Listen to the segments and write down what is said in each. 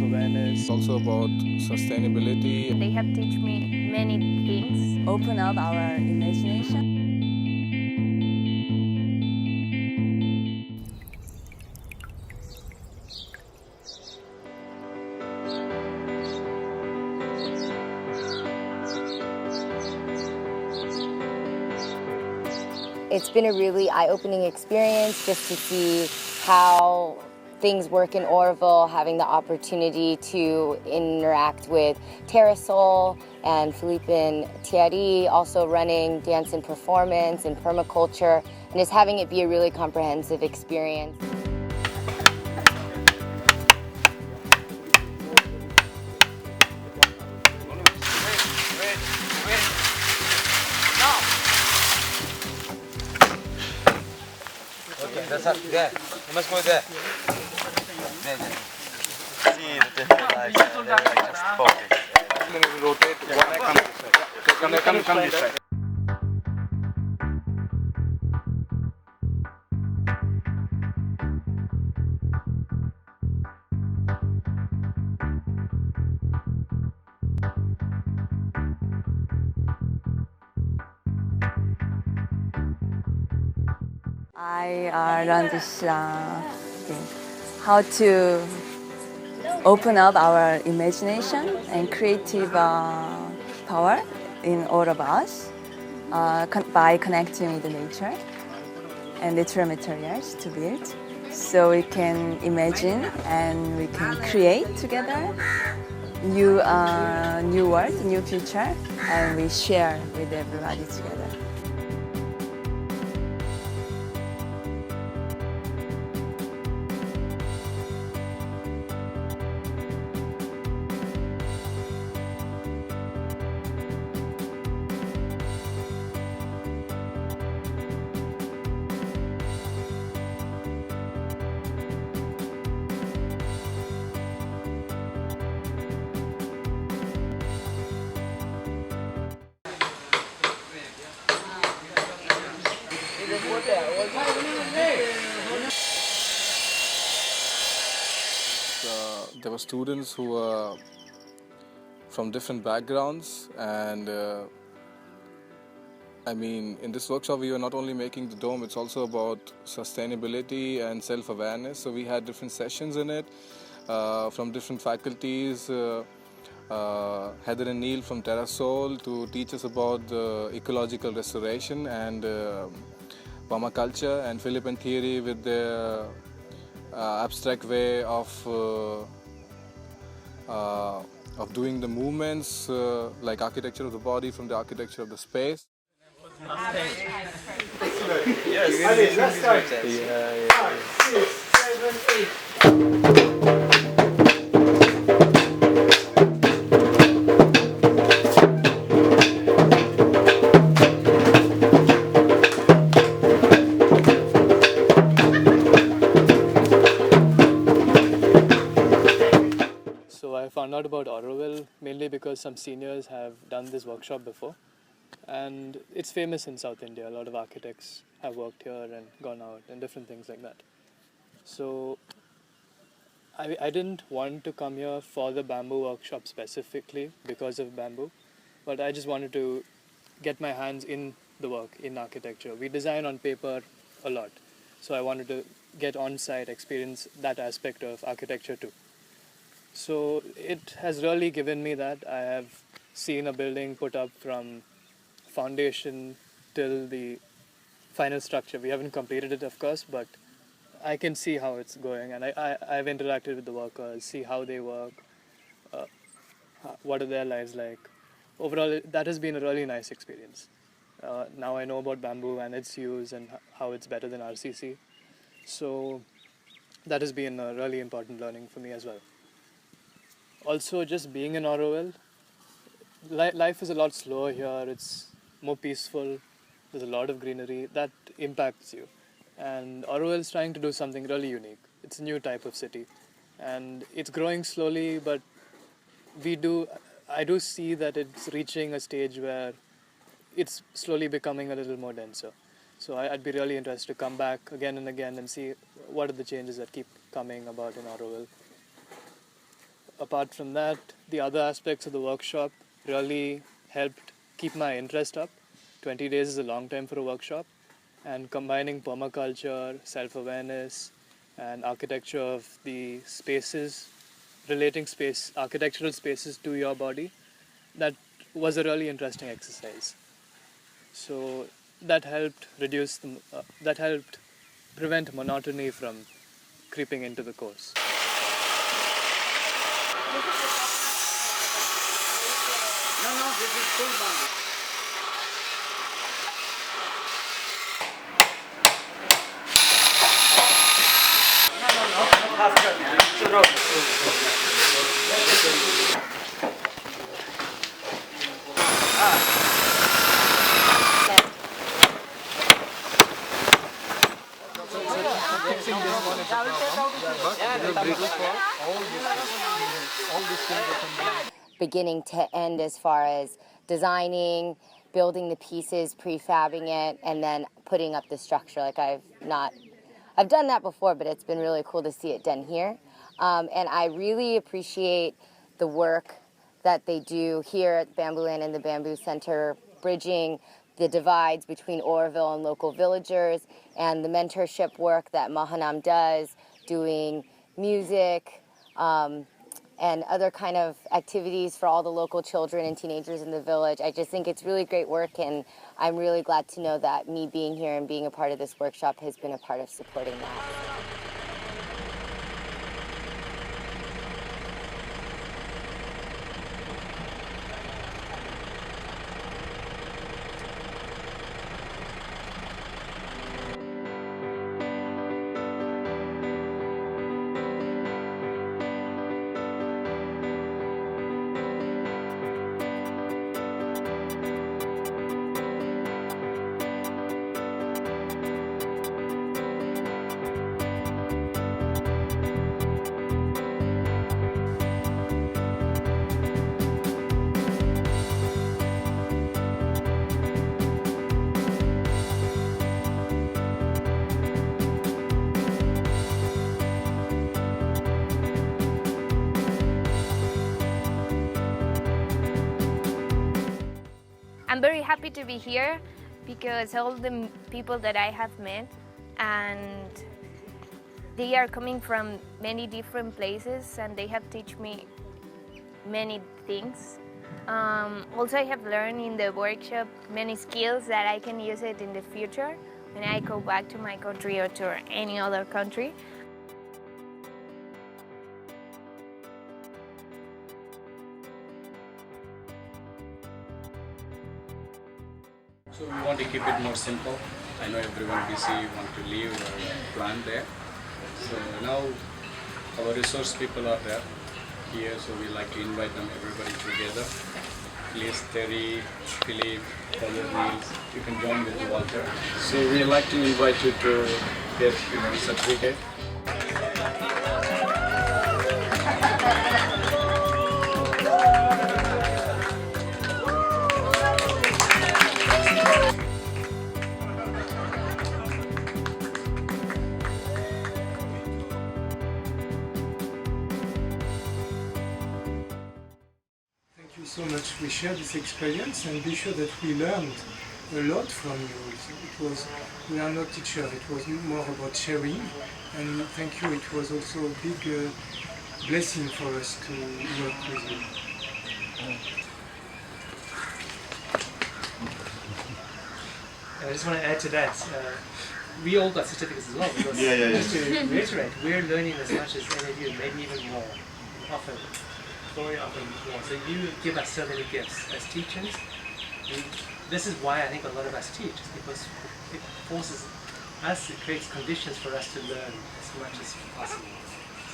self-awareness. It's also about sustainability. They have taught me many things. Open up our imagination. It's been a really eye-opening experience just to see how things work in Oroville, having the opportunity to interact with Terrasol and Philippe Thierry, also running dance and performance and permaculture, and just having it be a really comprehensive experience. Okay, that's up there. You must go there. There. See the different lives. They're like just focus. Then we rotate. Come this side. I run this thing. How to open up our imagination and creative power in all of us by connecting with nature and natural materials to build. So we can imagine and we can create together new world, new future, and we share with everybody together. There were students who were from different backgrounds, and in this workshop we were not only making the dome, it's also about sustainability and self-awareness. So we had different sessions in it from different faculties. Heather and Neil from Terrasol to teach us about the ecological restoration and permaculture, and Philippe and Thierry with their abstract way of doing the movements, like architecture of the body from the architecture of the space. Yes. Let's start. 5, 6, 7, 8. So I found out about Oroville mainly because some seniors have done this workshop before, and it's famous in South India. A lot of architects have worked here and gone out and different things like that. So I didn't want to come here for the bamboo workshop specifically because of bamboo, but I just wanted to get my hands in the work, in architecture. We design on paper a lot, so I wanted to get on-site, experience that aspect of architecture too. So it has really given me that. I have seen a building put up from foundation till the final structure. We haven't completed it, of course, but I can see how it's going, and I've interacted with the workers, see how they work, what are their lives like. Overall, that has been a really nice experience. Now I know about bamboo and its use and how it's better than RCC. So that has been a really important learning for me as well. Also, just being in Oroville, life is a lot slower here. It's more peaceful. There's a lot of greenery that impacts you. And Oroville is trying to do something really unique. It's a new type of city, and it's growing slowly. But I do see that it's reaching a stage where it's slowly becoming a little more denser. So I'd be really interested to come back again and again and see what are the changes that keep coming about in Oroville. apart from that, the other aspects of the workshop really helped keep my interest up. 20 days is a long time for a workshop, and combining permaculture, self-awareness, and architecture of the spaces, relating architectural spaces to your body, that was a really interesting exercise. So that helped prevent monotony from creeping into the course. Beginning to end as far as designing, building the pieces, prefabbing it, and then putting up the structure. Like I've done that before, but it's been really cool to see it done here. And I really appreciate the work that they do here at Bamboo Land and the Bamboo Center, bridging the divides between Oroville and local villagers, and the mentorship work that Mahanam does, doing music, and other kind of activities for all the local children and teenagers in the village. I just think it's really great work, and I'm really glad to know that me being here and being a part of this workshop has been a part of supporting that. I'm very happy to be here because all the people that I have met, and they are coming from many different places, and they have taught me many things. Also, I have learned in the workshop many skills that I can use it in the future when I go back to my country or to any other country. So we want to keep it more simple. I know everyone busy, want to leave or plan there. So now our resource people are there here, so we like to invite them, everybody together. Liz, Terry, Philip, Father Niels, you can join with Walter. So we like to invite you to get certificate. Thank you so much. We shared this experience, and be sure that we learned a lot from you. We are not teachers, it was more about sharing, and thank you. It was also a big blessing for us to work with you. I just want to add to that. We all got certificates as well. Because just to reiterate, we're learning as much as any of you, maybe even more. Often, very often more. So you give us so many gifts as teachers. This is why I think a lot of us teach, is because it forces us, it creates conditions for us to learn as much as possible.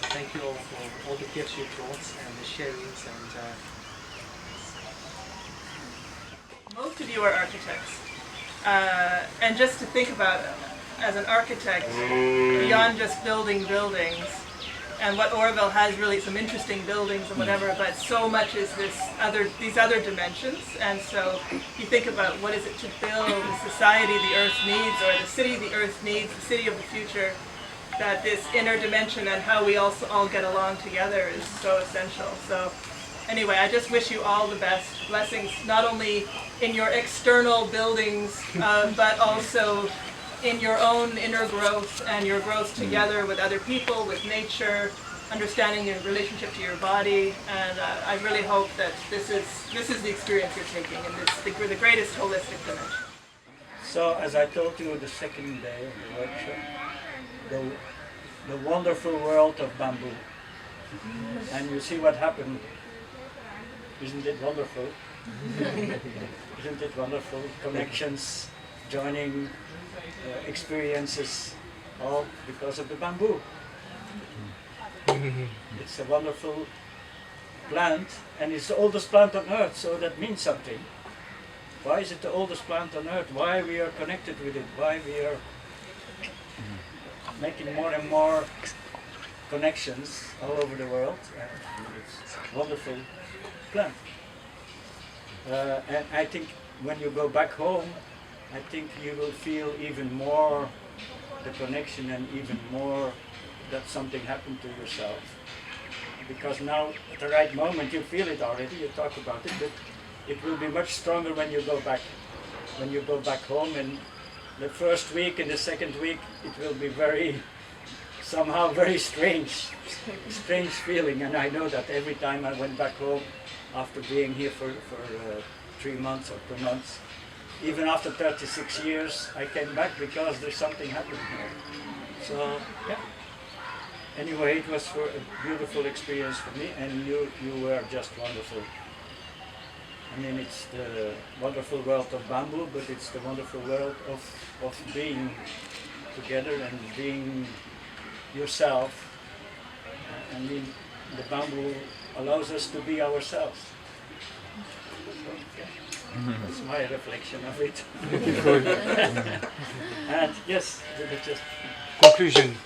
So thank you all for all the gifts you brought and the sharings. And most of you are architects. And just to think about, as an architect, beyond just building buildings, and what Oroville has really some interesting buildings and whatever, but so much is these other dimensions. And so you think about what is it to build the society the earth needs, or the city the earth needs, the city of the future. that this inner dimension and how we also all get along together is so essential. So anyway, I just wish you all the best. Blessings, not only in your external buildings, but also in your own inner growth and your growth together with other people, with nature, understanding your relationship to your body. And I really hope that this is the experience you're taking, and the greatest holistic dimension. So, as I told you the second day of the workshop, the wonderful world of bamboo. And you see what happened. Isn't it wonderful? Isn't it wonderful? Connections, joining, experiences, all because of the bamboo. It's a wonderful plant, and it's the oldest plant on earth, so that means something. Why is it the oldest plant on earth? Why we are connected with it? Why we are making more and more connections all over the world? It's a wonderful plant. And I think when you go back home, I think you will feel even more the connection and even more that something happened to yourself. Because now, at the right moment, you feel it already, you talk about it, but it will be much stronger when you go back. When you go back home, and the first week and the second week, it will be somehow very strange feeling. And I know that every time I went back home, after being here for 3 months or 2 months, even after 36 years, I came back because there's something happening here. So, yeah. Anyway, it was a beautiful experience for me, and you were just wonderful. I mean, it's the wonderful world of bamboo, but it's the wonderful world of being together and being yourself. I mean, the bamboo allows us to be ourselves. So, yeah. That's my reflection of it. And yes, just conclusion.